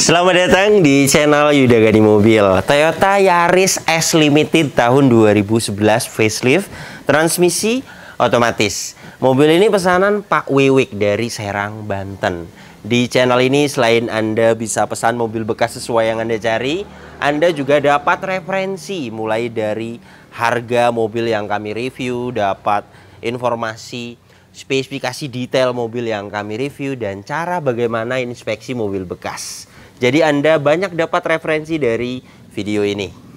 Selamat datang di channel Yuda Gani Mobil. Toyota Yaris S Limited tahun 2011 facelift, transmisi otomatis. Mobil ini pesanan Pak Wiwik dari Serang, Banten. Di channel ini selain Anda bisa pesan mobil bekas sesuai yang Anda cari, Anda juga dapat referensi mulai dari harga mobil yang kami review, dapat informasi spesifikasi detail mobil yang kami review, dan cara bagaimana inspeksi mobil bekas. Jadi Anda banyak dapat referensi dari video ini.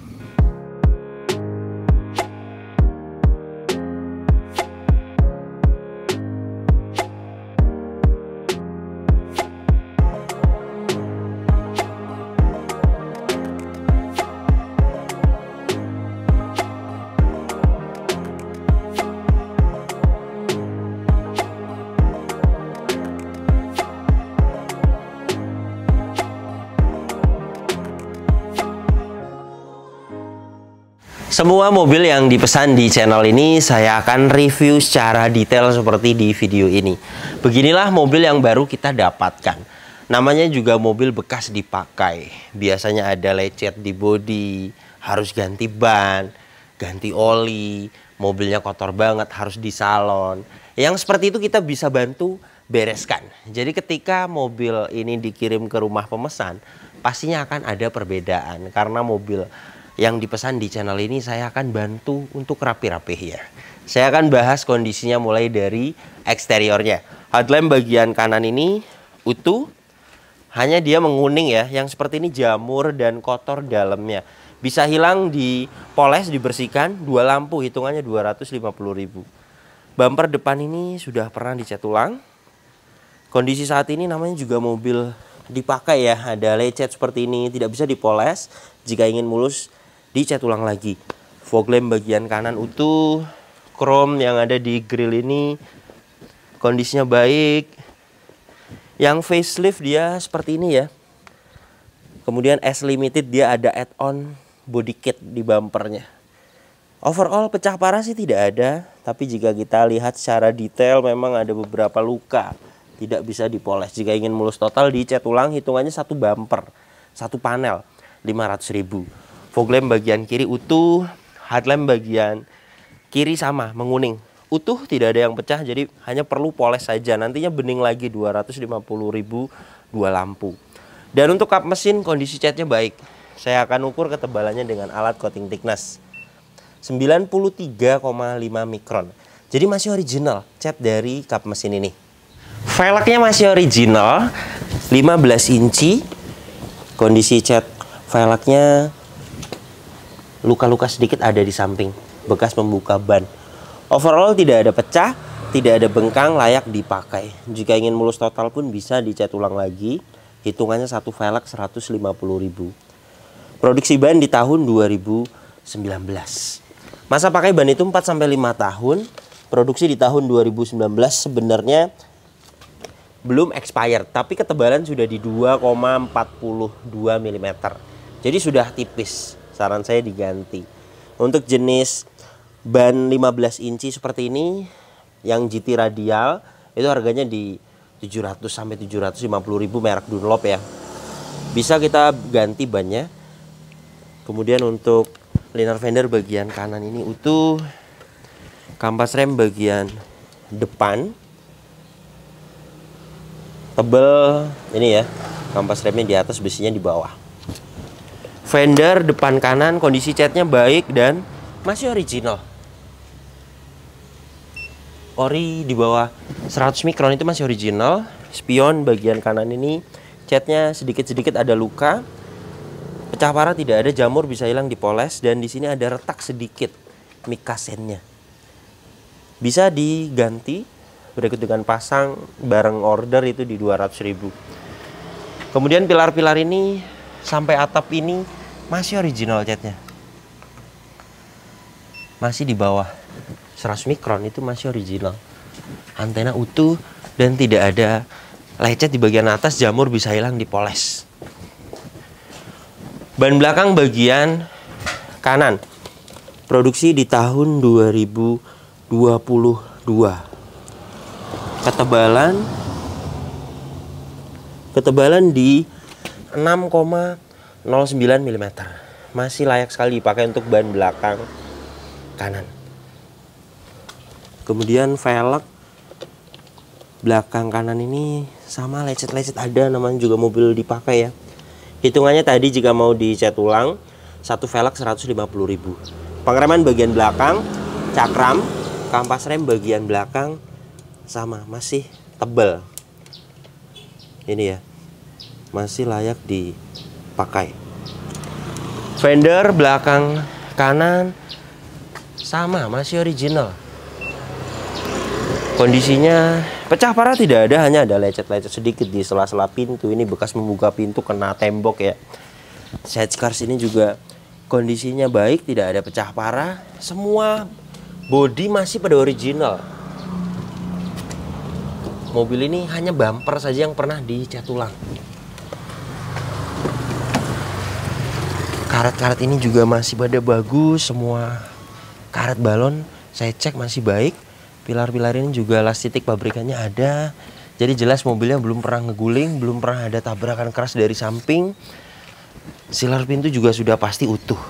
Semua mobil yang dipesan di channel ini saya akan review secara detail seperti di video ini. Beginilah mobil yang baru kita dapatkan. Namanya juga mobil bekas dipakai. Biasanya ada lecet di bodi, harus ganti ban, ganti oli, mobilnya kotor banget, harus di salon. Yang seperti itu kita bisa bantu bereskan. Jadi ketika mobil ini dikirim ke rumah pemesan, pastinya akan ada perbedaan. Karena mobil yang dipesan di channel ini saya akan bantu untuk rapi-rapih ya. Saya akan bahas kondisinya mulai dari eksteriornya. Headlamp bagian kanan ini utuh, hanya dia menguning ya. Yang seperti ini jamur dan kotor dalamnya. Bisa hilang dipoles, dibersihkan. Dua lampu hitungannya 250.000. Bumper depan ini sudah pernah dicat ulang. Kondisi saat ini namanya juga mobil dipakai ya. Ada lecet seperti ini, tidak bisa dipoles. Jika ingin mulus, dicat ulang lagi. Fog lamp bagian kanan utuh. Chrome yang ada di grill ini kondisinya baik. Yang facelift dia seperti ini ya. Kemudian S Limited dia ada add-on body kit di bumpernya. Overall pecah parah sih tidak ada, tapi jika kita lihat secara detail memang ada beberapa luka, tidak bisa dipoles. Jika ingin mulus total dicat ulang, hitungannya satu bumper, satu panel 500.000. Fog lamp bagian kiri utuh, headlamp bagian kiri sama, menguning. Utuh, tidak ada yang pecah, jadi hanya perlu poles saja. Nantinya bening lagi 250.000 dua lampu. Dan untuk kap mesin kondisi catnya baik. Saya akan ukur ketebalannya dengan alat coating thickness 93,5 mikron. Jadi masih original cat dari kap mesin ini. Velgnya masih original 15 inci. Kondisi cat velgnya luka-luka sedikit ada di samping, bekas membuka ban. Overall tidak ada pecah, tidak ada bengkang, layak dipakai. Jika ingin mulus total pun bisa dicat ulang lagi. Hitungannya satu velg 150.000. Produksi ban di tahun 2019. Masa pakai ban itu 4-5 tahun. Produksi di tahun 2019 sebenarnya belum expired, tapi ketebalan sudah di 2,42 mm. Jadi sudah tipis. Saran saya diganti. Untuk jenis ban 15 inci seperti ini yang GT radial itu harganya di 700 sampai 750.000 merek Dunlop ya. Bisa kita ganti bannya. Kemudian untuk liner fender bagian kanan ini utuh. Kampas rem bagian depan tebel ini ya. Kampas remnya di atas, besinya di bawah. Fender depan kanan kondisi catnya baik dan masih original. Ori di bawah 100 mikron itu masih original. Spion bagian kanan ini catnya sedikit-sedikit ada luka. Pecah parah tidak ada, jamur bisa hilang dipoles, dan di sini ada retak sedikit mica sennya. Bisa diganti berikut dengan pasang bareng order itu di 200.000. Kemudian pilar-pilar ini sampai atap ini masih original catnya. Masih di bawah 100 mikron itu masih original. Antena utuh dan tidak ada lecet di bagian atas, jamur bisa hilang dipoles. Ban belakang bagian kanan. Produksi di tahun 2022. Ketebalan di 6,09 mm. Masih layak sekali dipakai untuk ban belakang kanan. Kemudian velg belakang kanan ini sama lecet-lecet ada, namanya juga mobil dipakai ya. Hitungannya tadi jika mau dicat ulang, satu velg 150.000. Pengereman bagian belakang, cakram, kampas rem bagian belakang sama, masih tebal. Ini ya, masih layak dipakai. Fender belakang kanan sama, masih original. Kondisinya pecah parah tidak ada, hanya ada lecet-lecet sedikit di sela-sela pintu. Ini bekas membuka pintu kena tembok ya. Side skirts ini juga kondisinya baik, tidak ada pecah parah. Semua bodi masih pada original. Mobil ini hanya bumper saja yang pernah dicat ulang. Karet-karet ini juga masih pada bagus. Semua karet balon saya cek masih baik. Pilar-pilar ini juga las titik pabrikannya ada. Jadi jelas mobilnya belum pernah ngeguling, belum pernah ada tabrakan keras dari samping. Silar pintu juga sudah pasti utuh.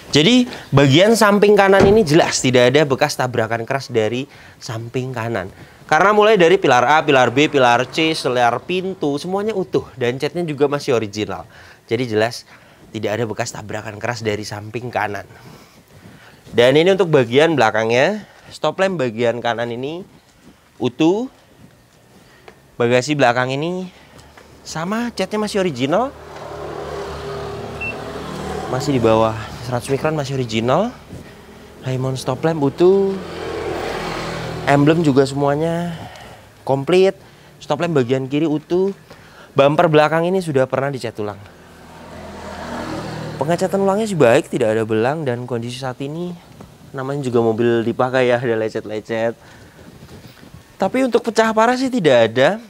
Jadi bagian samping kanan ini jelas tidak ada bekas tabrakan keras dari samping kanan. Karena mulai dari pilar A, pilar B, pilar C, selar pintu semuanya utuh dan catnya juga masih original. Jadi jelas tidak ada bekas tabrakan keras dari samping kanan. Dan ini untuk bagian belakangnya. Stop lamp bagian kanan ini utuh. Bagasi belakang ini sama, catnya masih original. Masih di bawah 100 mikron, masih original. Diamond stop lamp utuh. Emblem juga semuanya komplit. Stop lamp bagian kiri utuh. Bumper belakang ini sudah pernah dicat ulang. Pengecatan ulangnya sih baik, tidak ada belang, dan kondisi saat ini namanya juga mobil dipakai ya, ada lecet-lecet. Tapi untuk pecah parah sih tidak ada.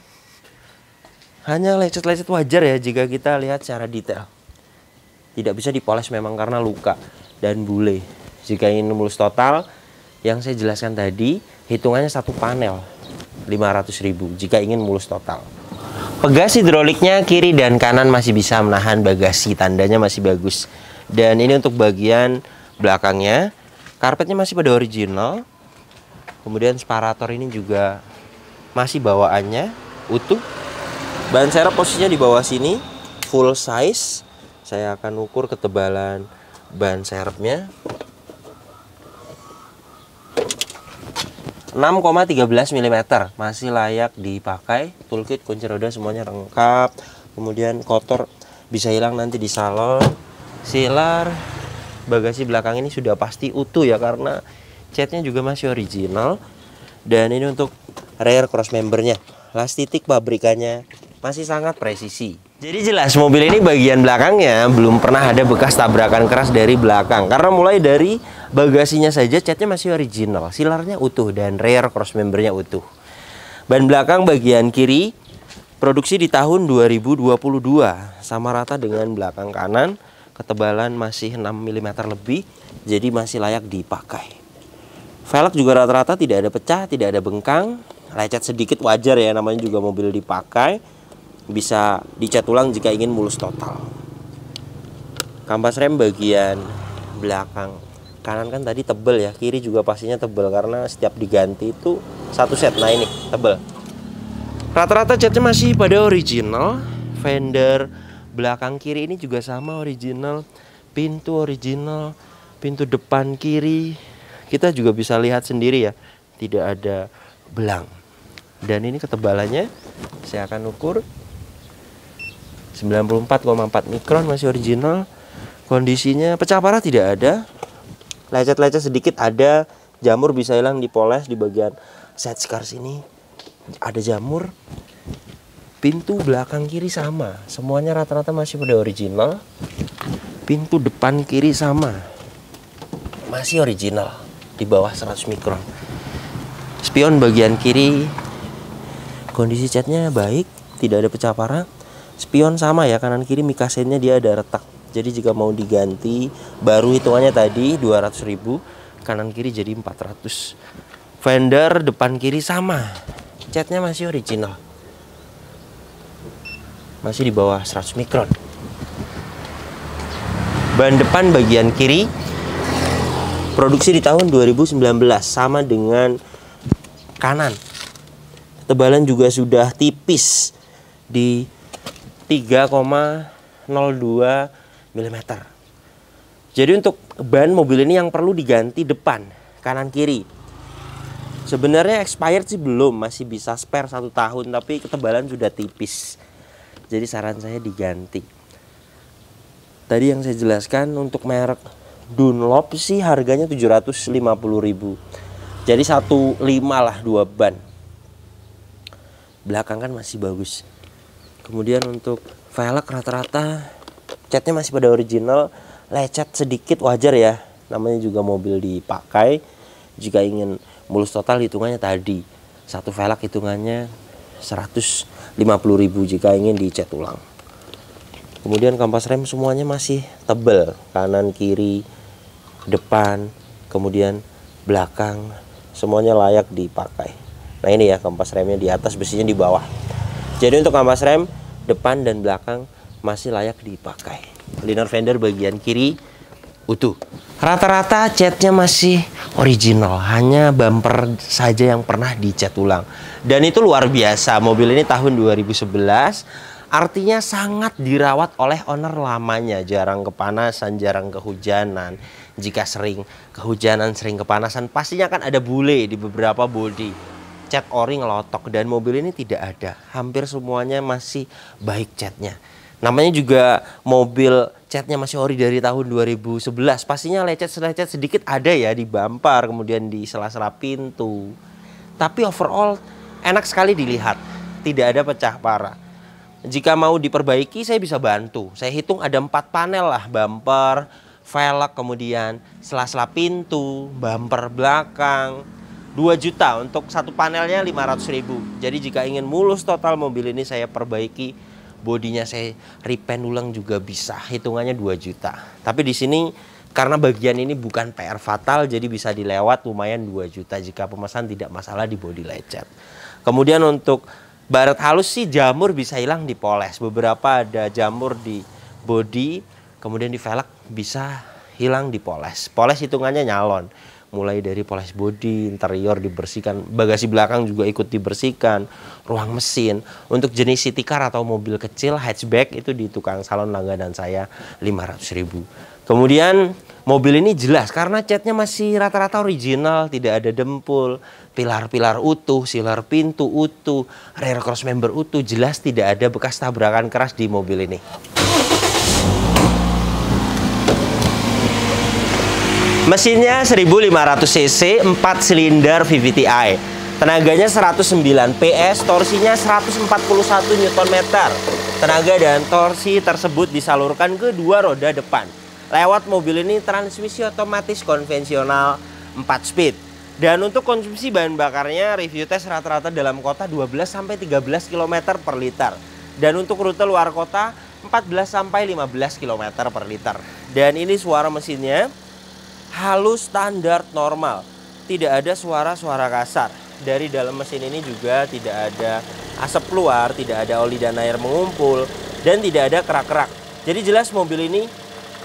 Hanya lecet-lecet wajar ya jika kita lihat secara detail. Tidak bisa dipoles memang karena luka dan bule. Jika ingin mulus total, yang saya jelaskan tadi, hitungannya satu panel 500.000 jika ingin mulus total. Pegas hidroliknya kiri dan kanan masih bisa menahan bagasi, tandanya masih bagus. Dan ini untuk bagian belakangnya. Karpetnya masih pada original. Kemudian separator ini juga masih bawaannya utuh. Ban serep posisinya di bawah sini, full size. Saya akan ukur ketebalan ban serepnya. 6,13 mm, masih layak dipakai. Toolkit, kunci roda semuanya lengkap. Kemudian kotor bisa hilang nanti di salon. Silar bagasi belakang ini sudah pasti utuh ya, karena catnya juga masih original. Dan ini untuk rear cross membernya, las titik pabrikannya masih sangat presisi. Jadi jelas mobil ini bagian belakangnya belum pernah ada bekas tabrakan keras dari belakang, karena mulai dari bagasinya saja catnya masih original, silarnya utuh, dan rear cross membernya utuh. Ban belakang bagian kiri produksi di tahun 2022, sama rata dengan belakang kanan. Ketebalan masih 6 mm lebih, jadi masih layak dipakai. Velg juga rata-rata tidak ada pecah, tidak ada bengkang. Lecet sedikit wajar ya, namanya juga mobil dipakai. Bisa dicat ulang jika ingin mulus total. Kampas rem bagian belakang kanan kan tadi tebel ya, kiri juga pastinya tebel karena setiap diganti itu satu set. Nah ini tebel. Rata-rata catnya masih pada original. Fender belakang kiri ini juga sama original. Pintu original. Pintu depan kiri kita juga bisa lihat sendiri ya, tidak ada belang. Dan ini ketebalannya saya akan ukur 94,4 mikron, masih original. Kondisinya pecah parah tidak ada. Lecet-lecet sedikit ada. Jamur bisa hilang dipoles di bagian side skirts ini. Ada jamur. Pintu belakang kiri sama, semuanya rata-rata masih pada original. Pintu depan kiri sama, masih original, di bawah 100 mikron. Spion bagian kiri, kondisi catnya baik, tidak ada pecah parah. Spion sama ya, kanan kiri mikasennya dia ada retak. Jadi jika mau diganti, baru hitungannya tadi 200.000, kanan kiri jadi 400. Fender depan kiri sama, catnya masih original. masih di bawah 100 mikron. Ban depan bagian kiri produksi di tahun 2019, sama dengan kanan. Ketebalan juga sudah tipis di 3,02 mm. Jadi untuk ban mobil ini yang perlu diganti depan, kanan kiri. Sebenarnya expired sih belum, masih bisa spare 1 tahun, tapi ketebalan sudah tipis. Jadi saran saya diganti. Tadi yang saya jelaskan untuk merek Dunlop sih harganya 750.000. Jadi 1.5 lah 2 ban. Belakang kan masih bagus. Kemudian untuk velg rata-rata catnya masih pada original. Lecet sedikit wajar ya, namanya juga mobil dipakai. Jika ingin mulus total hitungannya tadi, satu velg hitungannya 150.000 jika ingin dicat ulang. Kemudian kampas rem semuanya masih tebal, kanan kiri depan, kemudian belakang, semuanya layak dipakai. Nah ini ya kampas remnya di atas, besinya di bawah. Jadi untuk kampas rem depan dan belakang masih layak dipakai. Liner fender bagian kiri utuh. Rata-rata catnya masih original, hanya bumper saja yang pernah dicat ulang. Dan itu luar biasa, mobil ini tahun 2011. Artinya sangat dirawat oleh owner lamanya. Jarang kepanasan, jarang kehujanan. Jika sering kehujanan, sering kepanasan, pastinya kan ada bule di beberapa bodi. Cat ori ngelotok, dan mobil ini tidak ada. Hampir semuanya masih baik catnya. Namanya juga mobil catnya masih ori dari tahun 2011. Pastinya lecet-lecet sedikit ada ya di bumper, kemudian di sela-sela pintu. Tapi overall enak sekali dilihat. Tidak ada pecah parah. Jika mau diperbaiki saya bisa bantu. Saya hitung ada 4 panel lah, bumper, velg, kemudian sela-sela pintu, bumper belakang. 2 juta untuk satu panelnya 500.000. Jadi jika ingin mulus total mobil ini saya perbaiki, bodinya saya repaint ulang juga bisa. Hitungannya 2 juta. Tapi di sini karena bagian ini bukan PR fatal, jadi bisa dilewat, lumayan 2 juta jika pemesan tidak masalah di bodi lecet. Kemudian untuk baret halus sih jamur bisa hilang dipoles. Beberapa ada jamur di bodi, kemudian di velg bisa hilang dipoles. Poles hitungannya nyalon. Mulai dari poles bodi, interior dibersihkan, bagasi belakang juga ikut dibersihkan, ruang mesin. Untuk jenis city car atau mobil kecil hatchback itu di tukang salon langganan saya 500.000. Kemudian mobil ini jelas karena catnya masih rata-rata original, tidak ada dempul, pilar-pilar utuh, silar pintu utuh, rear cross member utuh, jelas tidak ada bekas tabrakan keras di mobil ini. Mesinnya 1500 cc, 4 silinder VVTi. Tenaganya 109 PS, torsinya 141 Nm. Tenaga dan torsi tersebut disalurkan ke 2 roda depan. Lewat mobil ini transmisi otomatis konvensional 4 speed. Dan untuk konsumsi bahan bakarnya review tes rata-rata dalam kota 12-13 km per liter. Dan untuk rute luar kota 14-15 km per liter. Dan ini suara mesinnya halus standar normal, tidak ada suara-suara kasar. Dari dalam mesin ini juga tidak ada asap keluar, tidak ada oli dan air mengumpul, dan tidak ada kerak-kerak. Jadi jelas mobil ini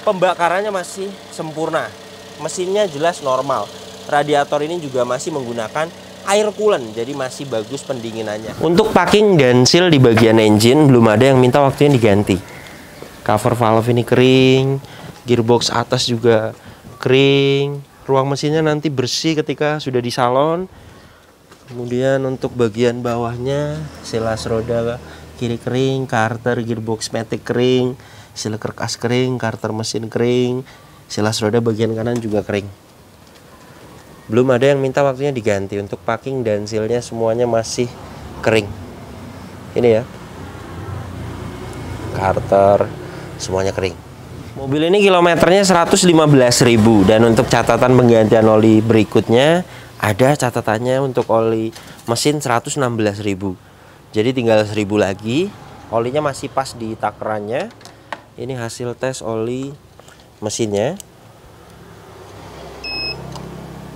pembakarannya masih sempurna. Mesinnya jelas normal. Radiator ini juga masih menggunakan air coolant, jadi masih bagus pendinginannya. Untuk packing dan seal di bagian engine belum ada yang minta waktunya diganti. Cover valve ini kering, gearbox atas juga kering, ruang mesinnya nanti bersih ketika sudah di salon. Kemudian untuk bagian bawahnya selas roda kiri kering, karter gearbox matic kering, seal kerkas kering, karter mesin kering, selas roda bagian kanan juga kering. Belum ada yang minta waktunya diganti. Untuk packing dan sealnya semuanya masih kering. Ini ya, karter semuanya kering. Mobil ini kilometernya 115.000, dan untuk catatan penggantian oli berikutnya ada catatannya. Untuk oli mesin 116.000. Jadi tinggal 1.000 lagi. Olinya masih pas di takerannya. Ini hasil tes oli mesinnya.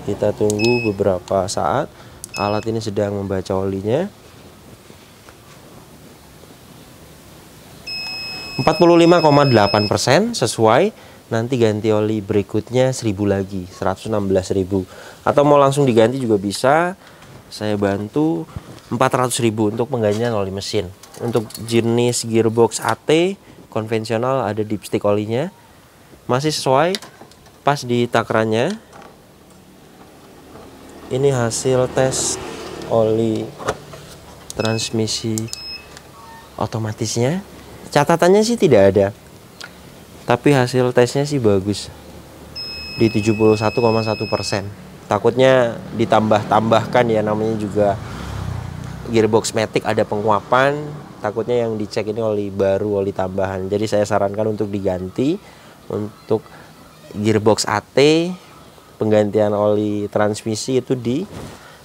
Kita tunggu beberapa saat. Alat ini sedang membaca olinya. 45,8% sesuai. Nanti ganti oli berikutnya 1000 lagi, 116.000. Atau mau langsung diganti juga bisa. Saya bantu 400.000 untuk penggantian oli mesin. Untuk jenis gearbox AT konvensional ada dipstick olinya. Masih sesuai, pas di takarannya. Ini hasil tes oli transmisi otomatisnya. Catatannya sih tidak ada, tapi hasil tesnya sih bagus di 71,1%. Takutnya ditambah-tambahkan ya, namanya juga gearbox matic ada penguapan. Takutnya yang dicek ini oli baru, oli tambahan. Jadi saya sarankan untuk diganti. Untuk gearbox AT penggantian oli transmisi itu di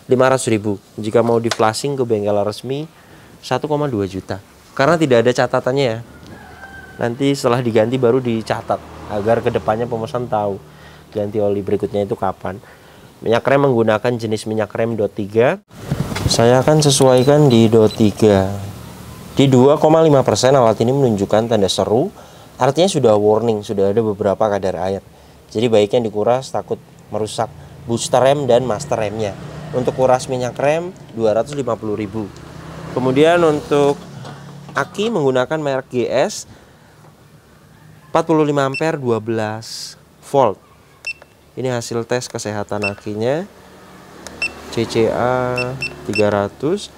500.000. Jika mau di flashing ke bengkel resmi 1,2 juta. Karena tidak ada catatannya ya. Nanti setelah diganti baru dicatat agar kedepannya pemesan tahu ganti oli berikutnya itu kapan. Minyak rem menggunakan jenis minyak rem DOT 3. Saya akan sesuaikan di DOT 3. Di 2,5% alat ini menunjukkan tanda seru. Artinya sudah warning, sudah ada beberapa kadar air. Jadi baiknya dikuras, takut merusak booster rem dan master remnya. Untuk kuras minyak rem 250.000. Kemudian untuk aki menggunakan merek GS 45 ampere 12 volt. Ini hasil tes kesehatan akinya. CCA 300,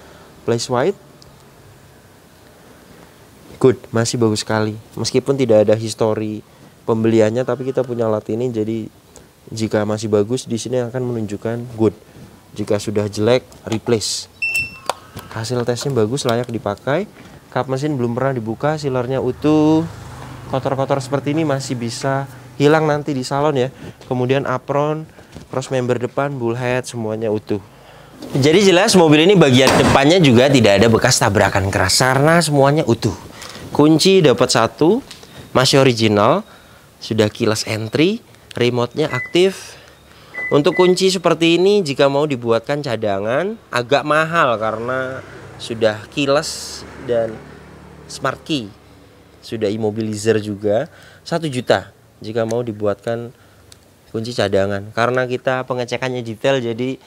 place white good, masih bagus sekali. Meskipun tidak ada histori pembeliannya, tapi kita punya alat ini, jadi jika masih bagus di sini akan menunjukkan good. Jika sudah jelek, replace. Hasil tesnya bagus, layak dipakai. Kap mesin belum pernah dibuka, sealernya utuh. Kotor-kotor seperti ini masih bisa hilang nanti di salon ya. Kemudian apron, cross member depan, bullhead semuanya utuh. Jadi jelas mobil ini bagian depannya juga tidak ada bekas tabrakan keras karena semuanya utuh. Kunci dapat 1, masih original, sudah keyless entry, remote-nya aktif. Untuk kunci seperti ini jika mau dibuatkan cadangan agak mahal karena sudah keyless dan smart key, sudah immobilizer juga. 1 juta jika mau dibuatkan kunci cadangan. Karena kita pengecekannya detail, jadi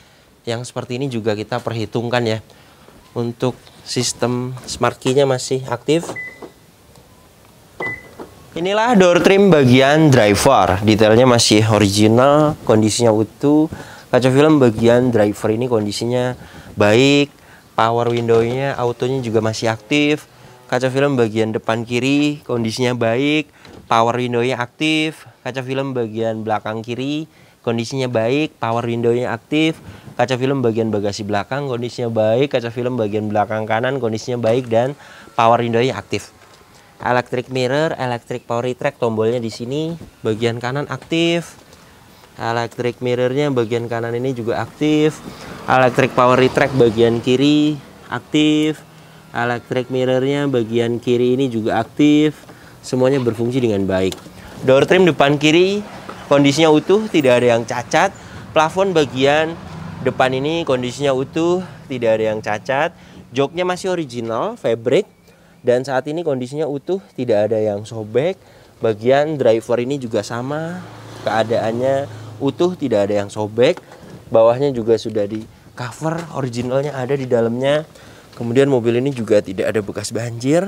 yang seperti ini juga kita perhitungkan ya. Untuk sistem smart key-nya masih aktif. Inilah door trim bagian driver, detailnya masih original, kondisinya utuh. Kaca film bagian driver ini kondisinya baik. Power window-nya, autonya juga masih aktif. Kaca film bagian depan kiri kondisinya baik. Power window-nya aktif. Kaca film bagian belakang kiri kondisinya baik. Power window-nya aktif. Kaca film bagian bagasi belakang kondisinya baik. Kaca film bagian belakang kanan kondisinya baik dan power window-nya aktif. Electric mirror, electric power retract, tombolnya di sini. Bagian kanan aktif. Electric mirrornya bagian kanan ini juga aktif. Electric power retract bagian kiri aktif. Electric mirrornya bagian kiri ini juga aktif. Semuanya berfungsi dengan baik. Door trim depan kiri kondisinya utuh, tidak ada yang cacat. Plafon bagian depan ini kondisinya utuh, tidak ada yang cacat. Joknya masih original, fabric. Dan saat ini kondisinya utuh, tidak ada yang sobek. Bagian driver ini juga sama, keadaannya utuh, tidak ada yang sobek. Bawahnya juga sudah di cover, originalnya ada di dalamnya. Kemudian mobil ini juga tidak ada bekas banjir.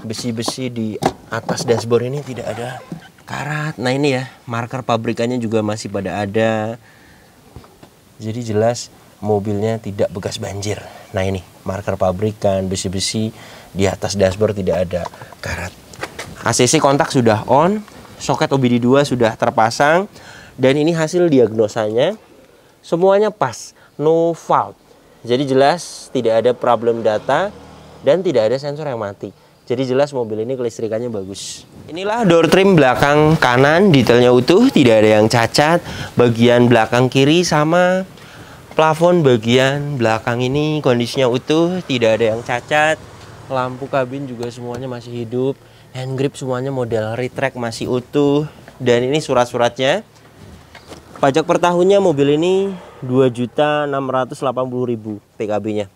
Besi-besi di atas dashboard ini tidak ada karat. Nah ini ya, marker pabrikannya juga masih pada ada. Jadi jelas mobilnya tidak bekas banjir. Nah ini marker pabrikan, besi-besi di atas dashboard tidak ada karat. ACC kontak sudah on, soket OBD2 sudah terpasang, dan ini hasil diagnosanya semuanya pas, no fault. Jadi jelas tidak ada problem data dan tidak ada sensor yang mati. Jadi jelas mobil ini kelistrikannya bagus. Inilah door trim belakang kanan, detailnya utuh, tidak ada yang cacat. Bagian belakang kiri sama. Plafon bagian belakang ini kondisinya utuh, tidak ada yang cacat. Lampu kabin juga semuanya masih hidup. Hand grip semuanya model retract masih utuh. Dan ini surat-suratnya. Pajak per tahunnya mobil ini 2.680.000 PKB-nya.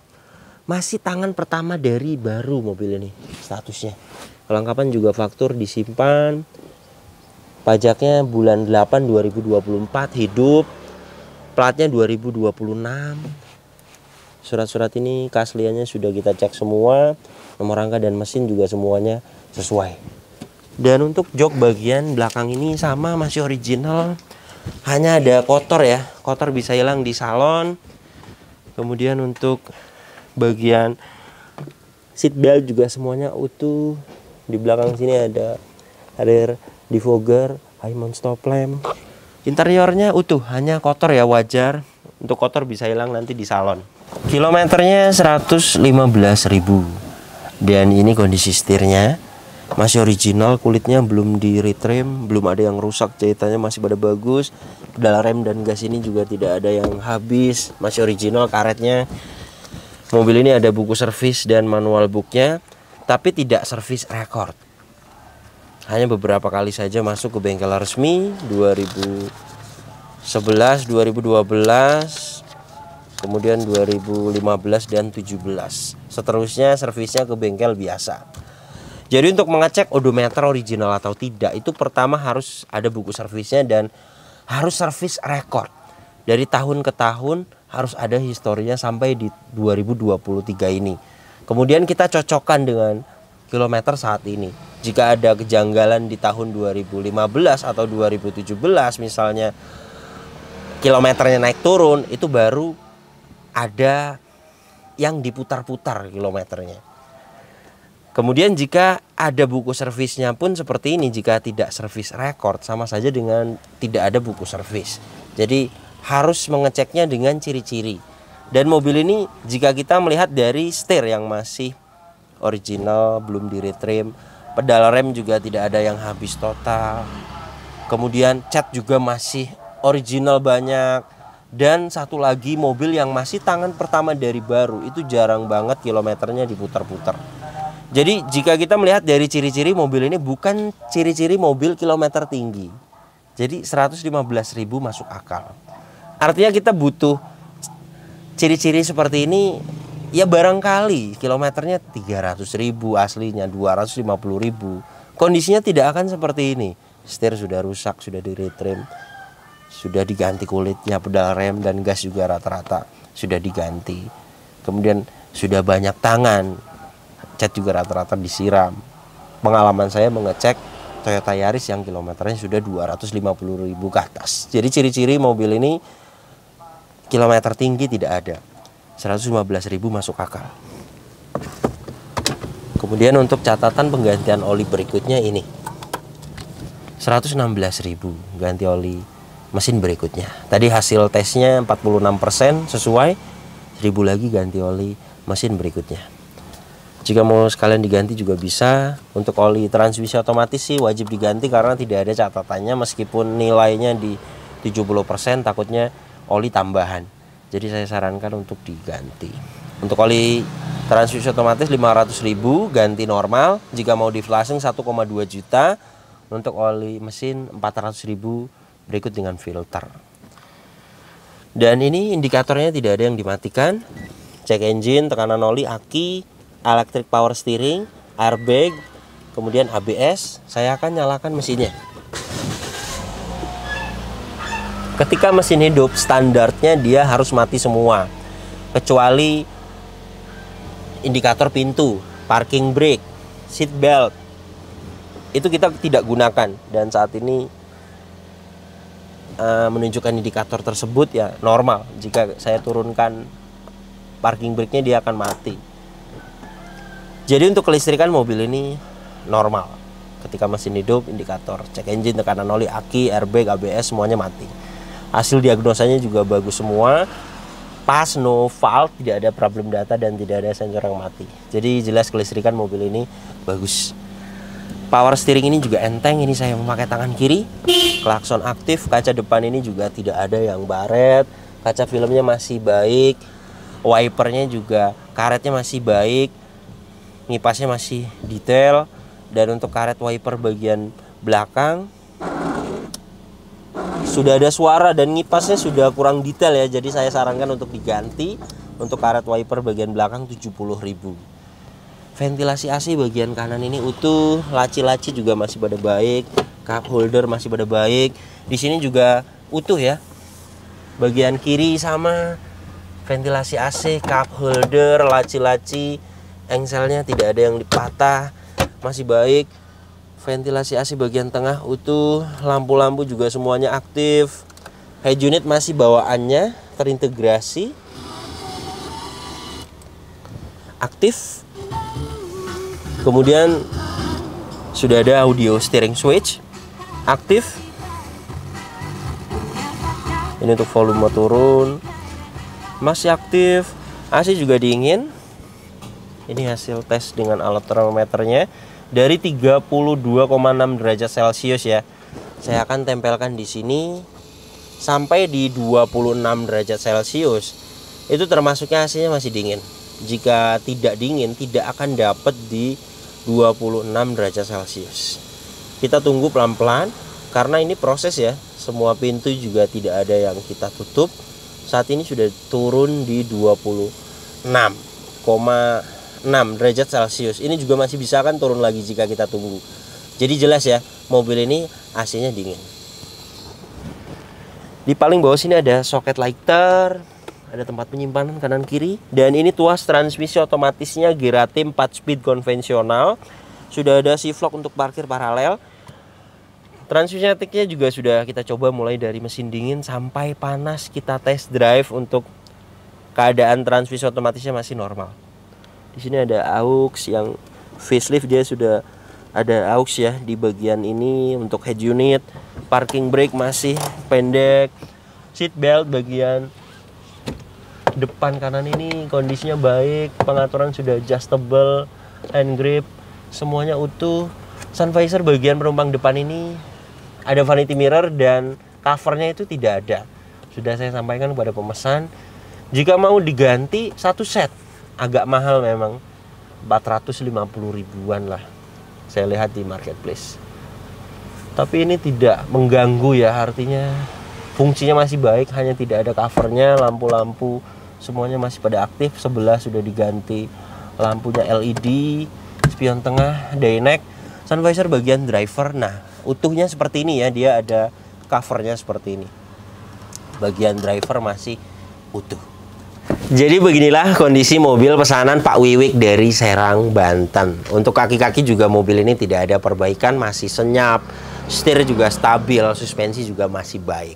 Masih tangan pertama dari baru mobil ini statusnya. Kelengkapan juga faktur disimpan. Pajaknya bulan 8 2024 hidup. Platnya 2026. Surat-surat ini keasliannya sudah kita cek semua. Nomor rangka dan mesin juga semuanya sesuai. Dan untuk jok bagian belakang ini sama, masih original. Hanya ada kotor ya. Kotor bisa hilang di salon. Kemudian untuk bagian seat belt juga semuanya utuh. Di belakang sini ada rear defogger, high mount stop lamp. Interiornya utuh, hanya kotor ya, wajar. Untuk kotor bisa hilang nanti di salon. Kilometernya 115.000. Dan ini kondisi setirnya masih original, kulitnya belum di retrim, belum ada yang rusak, jahitannya masih pada bagus. Pedal rem dan gas ini juga tidak ada yang habis, masih original karetnya. Mobil ini ada buku servis dan manual booknya, tapi tidak servis record. Hanya beberapa kali saja masuk ke bengkel resmi 2011, 2012, kemudian 2015 dan 2017. Seterusnya servisnya ke bengkel biasa. Jadi untuk mengecek odometer original atau tidak, itu pertama harus ada buku servisnya dan harus servis record. Dari tahun ke tahun harus ada historinya sampai di 2023 ini. Kemudian kita cocokkan dengan kilometer saat ini. Jika ada kejanggalan di tahun 2015 atau 2017 misalnya kilometernya naik turun, itu baru ada yang diputar-putar kilometernya. Kemudian jika ada buku servisnya pun seperti ini, jika tidak servis record sama saja dengan tidak ada buku servis. Jadi harus mengeceknya dengan ciri-ciri. Dan mobil ini jika kita melihat dari setir yang masih original, belum di retrim, pedal rem juga tidak ada yang habis total. Kemudian cat juga masih original banyak. Dan satu lagi, mobil yang masih tangan pertama dari baru, itu jarang banget kilometernya diputar-putar. Jadi jika kita melihat dari ciri-ciri mobil ini bukan ciri-ciri mobil kilometer tinggi. Jadi 115.000 masuk akal. Artinya kita butuh ciri-ciri seperti ini ya, barangkali kilometernya 300.000 aslinya, 250.000. Kondisinya tidak akan seperti ini. Setir sudah rusak, sudah di retrim, sudah diganti kulitnya, pedal rem dan gas juga rata-rata sudah diganti. Kemudian sudah banyak tangan, cat juga rata-rata disiram. Pengalaman saya mengecek Toyota Yaris yang kilometernya sudah 250.000 ke atas. Jadi ciri-ciri mobil ini kilometer tinggi tidak ada. 115.000 masuk akal. Kemudian untuk catatan penggantian oli berikutnya ini 116.000 ganti oli mesin berikutnya. Tadi hasil tesnya 46% sesuai, 1.000 lagi ganti oli mesin berikutnya. Jika mau sekalian diganti juga bisa. Untuk oli transmisi otomatis sih wajib diganti karena tidak ada catatannya, meskipun nilainya di 70%, takutnya oli tambahan. Jadi saya sarankan untuk diganti. Untuk oli transmisi otomatis 500.000 ganti normal. Jika mau di flashing 1,2 juta. Untuk oli mesin 400.000 berikut dengan filter. Dan ini indikatornya tidak ada yang dimatikan. Cek engine, tekanan oli, aki, electric power steering, airbag, kemudian ABS. Saya akan nyalakan mesinnya. Ketika mesin hidup, standarnya dia harus mati semua, kecuali indikator pintu, parking brake, seat belt, itu kita tidak gunakan. Dan saat ini menunjukkan indikator tersebut ya normal. Jika saya turunkan parking brake-nya, dia akan mati. Jadi untuk kelistrikan mobil ini normal. Ketika mesin hidup, indikator cek engine, tekanan oli, aki, airbag, ABS semuanya mati. Hasil diagnosanya juga bagus semua. Pas, no fault, tidak ada problem data dan tidak ada sensor yang mati. Jadi jelas kelistrikan mobil ini bagus. Power steering ini juga enteng. Ini saya memakai tangan kiri. Klakson aktif. Kaca depan ini juga tidak ada yang baret. Kaca filmnya masih baik. Wipernya juga, karetnya masih baik. Ngipasnya masih detail. Dan untuk karet wiper bagian belakang sudah ada suara dan ngipasnya sudah kurang detail ya. Jadi saya sarankan untuk diganti. Untuk karet wiper bagian belakang 70.000. Ventilasi AC bagian kanan ini utuh, laci-laci juga masih pada baik, cup holder masih pada baik. Di sini juga utuh ya. Bagian kiri sama, ventilasi AC, cup holder, laci-laci, engselnya tidak ada yang dipatah, masih baik. Ventilasi AC bagian tengah utuh, lampu-lampu juga semuanya aktif. Head unit masih bawaannya terintegrasi, aktif. Kemudian sudah ada audio steering switch, aktif. Ini untuk volume turun, masih aktif. AC juga dingin. Ini hasil tes dengan alat termometernya dari 32,6 derajat Celcius ya. Saya akan tempelkan di sini sampai di 26 derajat Celcius. Itu termasuknya AC-nya masih dingin. Jika tidak dingin, tidak akan dapat di 26 derajat Celcius. Kita tunggu pelan-pelan karena ini proses ya. Semua pintu juga tidak ada yang kita tutup. Saat ini sudah turun di 26,6 derajat Celcius. Ini juga masih bisa kan turun lagi jika kita tunggu. Jadi jelas ya, mobil ini AC-nya dingin. Di paling bawah sini ada soket lighter, ada tempat penyimpanan kanan kiri, dan ini tuas transmisi otomatisnya Geratim 4 speed konvensional. Sudah ada shiflock untuk parkir paralel. Transmisi matiknya juga sudah kita coba mulai dari mesin dingin sampai panas, kita test drive untuk keadaan transmisi otomatisnya masih normal. Di sini ada aux yang facelift, dia sudah ada aux ya di bagian ini untuk head unit. Parking brake masih pendek. Seat belt bagian depan kanan ini kondisinya baik, pengaturan sudah adjustable, hand grip semuanya utuh. Sun visor bagian penumpang depan ini ada vanity mirror dan covernya itu tidak ada. Sudah saya sampaikan kepada pemesan, jika mau diganti satu set agak mahal memang, 450 ribuan lah saya lihat di marketplace. Tapi ini tidak mengganggu ya, artinya fungsinya masih baik, hanya tidak ada covernya. Lampu-lampu semuanya masih pada aktif. Sebelah sudah diganti lampunya LED, spion tengah, daylight, sun visor bagian driver. Nah, utuhnya seperti ini ya, dia ada covernya seperti ini. Bagian driver masih utuh. Jadi beginilah kondisi mobil pesanan Pak Wiwik dari Serang, Banten. Untuk kaki-kaki juga mobil ini tidak ada perbaikan, masih senyap. Setir juga stabil, suspensi juga masih baik.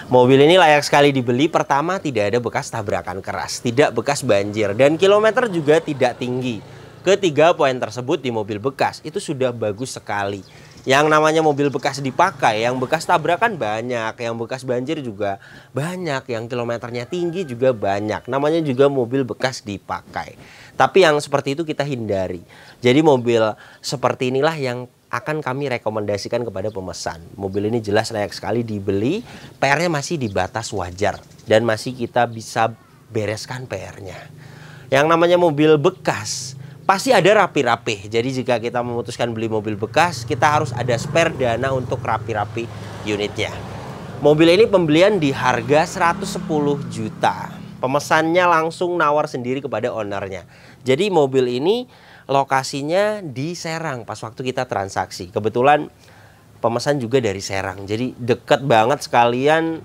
Mobil ini layak sekali dibeli. Pertama, tidak ada bekas tabrakan keras, tidak bekas banjir, dan kilometer juga tidak tinggi. Ketiga poin tersebut di mobil bekas itu sudah bagus sekali. Yang namanya mobil bekas dipakai, yang bekas tabrakan banyak, yang bekas banjir juga banyak, yang kilometernya tinggi juga banyak. Namanya juga mobil bekas dipakai. Tapi yang seperti itu kita hindari. Jadi mobil seperti inilah yang akan kami rekomendasikan kepada pemesan. Mobil ini jelas layak sekali dibeli, PR-nya masih di batas wajar dan masih kita bisa bereskan PR-nya. Yang namanya mobil bekas pasti ada rapi-rapi. Jadi jika kita memutuskan beli mobil bekas, kita harus ada spare dana untuk rapi-rapi unitnya. Mobil ini pembelian di harga 110 juta. Pemesannya langsung nawar sendiri kepada ownernya. Jadi mobil ini lokasinya di Serang pas waktu kita transaksi. Kebetulan pemesan juga dari Serang. Jadi deket banget, sekalian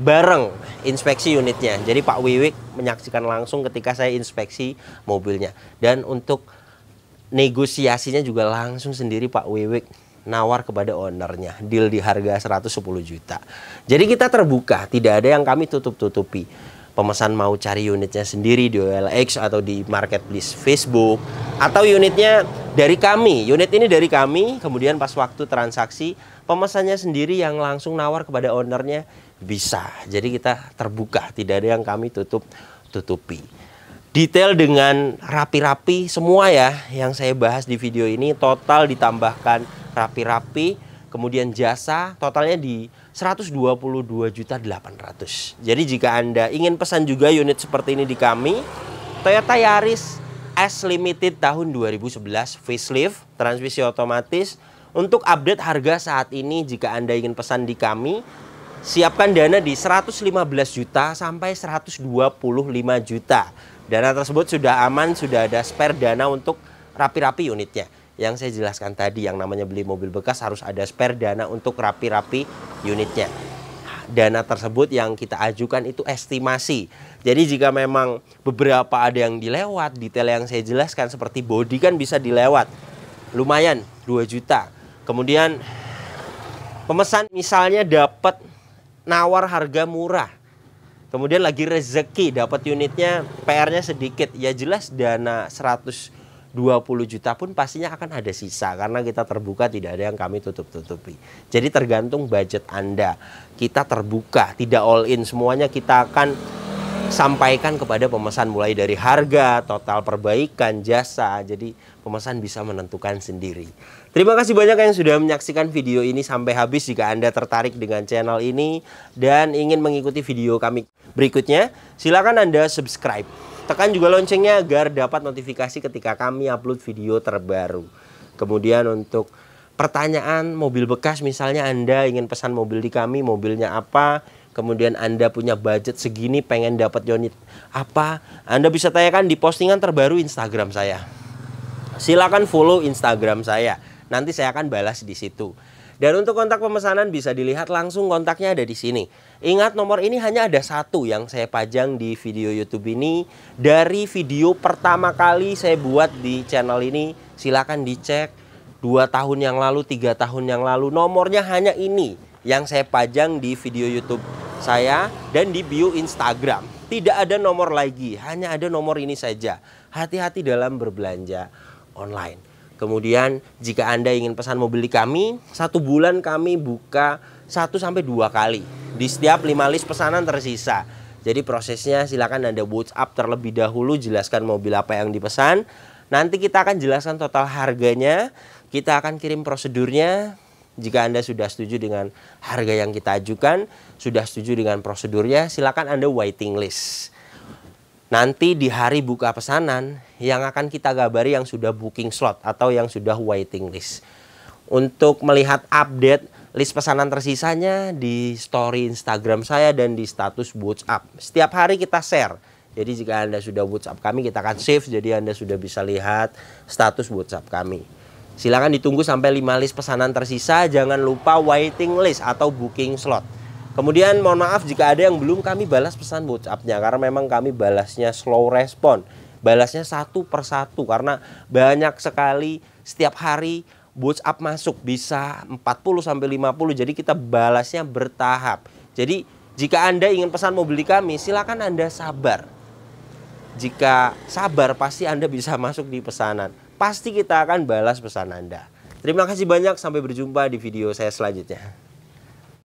bareng inspeksi unitnya. Jadi Pak Wiwik menyaksikan langsung ketika saya inspeksi mobilnya. Dan untuk negosiasinya juga langsung sendiri Pak Wiwik nawar kepada ownernya. Deal di harga 110 juta. Jadi kita terbuka, tidak ada yang kami tutup-tutupi. Pemesan mau cari unitnya sendiri di OLX atau di marketplace Facebook, atau unitnya dari kami, unit ini dari kami, kemudian pas waktu transaksi pemesannya sendiri yang langsung nawar kepada ownernya, bisa. Jadi kita terbuka, tidak ada yang kami tutup-tutupi. Detail dengan rapi-rapi semua ya yang saya bahas di video ini, total ditambahkan rapi-rapi, kemudian jasa totalnya di 122.800.000. Jadi jika Anda ingin pesan juga unit seperti ini di kami, Toyota Yaris S Limited tahun 2011 facelift, transmisi otomatis. Untuk update harga saat ini, jika Anda ingin pesan di kami, siapkan dana di 115 juta sampai 125 juta. Dana tersebut sudah aman, sudah ada spare dana untuk rapi-rapi unitnya. Yang saya jelaskan tadi, yang namanya beli mobil bekas harus ada spare dana untuk rapi-rapi unitnya. Dana tersebut yang kita ajukan itu estimasi. Jadi jika memang beberapa ada yang dilewat, detail yang saya jelaskan seperti bodi kan bisa dilewat. Lumayan 2 juta. Kemudian pemesan misalnya dapat nawar harga murah. Kemudian lagi rezeki dapat unitnya PR-nya sedikit. Ya jelas dana 120 juta pun pastinya akan ada sisa karena kita terbuka, tidak ada yang kami tutup-tutupi. Jadi tergantung budget Anda. Kita terbuka, tidak all in, semuanya kita akan sampaikan kepada pemesan mulai dari harga, total perbaikan, jasa. Jadi pemesan bisa menentukan sendiri. Terima kasih banyak yang sudah menyaksikan video ini sampai habis. Jika Anda tertarik dengan channel ini dan ingin mengikuti video kami berikutnya, silakan Anda subscribe. Tekan juga loncengnya agar dapat notifikasi ketika kami upload video terbaru. Kemudian untuk pertanyaan mobil bekas, misalnya Anda ingin pesan mobil di kami, mobilnya apa, kemudian Anda punya budget segini, pengen dapat unit apa, Anda bisa tanyakan di postingan terbaru Instagram saya. Silakan follow Instagram saya, nanti saya akan balas di situ. Dan untuk kontak pemesanan bisa dilihat langsung, kontaknya ada di sini. Ingat, nomor ini hanya ada satu yang saya pajang di video YouTube ini. Dari video pertama kali saya buat di channel ini, silakan dicek 2 tahun yang lalu, 3 tahun yang lalu. Nomornya hanya ini yang saya pajang di video YouTube saya dan di bio Instagram. Tidak ada nomor lagi, hanya ada nomor ini saja. Hati-hati dalam berbelanja online. Kemudian jika Anda ingin pesan mobil di kami, 1 bulan kami buka 1-2 kali. Di setiap 5 list pesanan tersisa. Jadi prosesnya silakan Anda WhatsApp terlebih dahulu, jelaskan mobil apa yang dipesan. Nanti kita akan jelaskan total harganya. Kita akan kirim prosedurnya. Jika Anda sudah setuju dengan harga yang kita ajukan, sudah setuju dengan prosedurnya, silakan Anda waiting list. Nanti di hari buka pesanan yang akan kita gabari yang sudah booking slot atau yang sudah waiting list. Untuk melihat update list pesanan tersisanya di story Instagram saya dan di status WhatsApp. Setiap hari kita share. Jadi jika Anda sudah WhatsApp kami, kita akan save. Jadi Anda sudah bisa lihat status WhatsApp kami. Silakan ditunggu sampai 5 list pesanan tersisa. Jangan lupa waiting list atau booking slot. Kemudian mohon maaf jika ada yang belum kami balas pesan WhatsApp-nya, karena memang kami balasnya slow respon. Balasnya 1 per 1 karena banyak sekali setiap hari WhatsApp masuk, bisa 40-50. Jadi kita balasnya bertahap. Jadi jika Anda ingin pesan mobil di kami, silakan Anda sabar. Jika sabar pasti Anda bisa masuk di pesanan. Pasti kita akan balas pesan Anda. Terima kasih banyak, sampai berjumpa di video saya selanjutnya.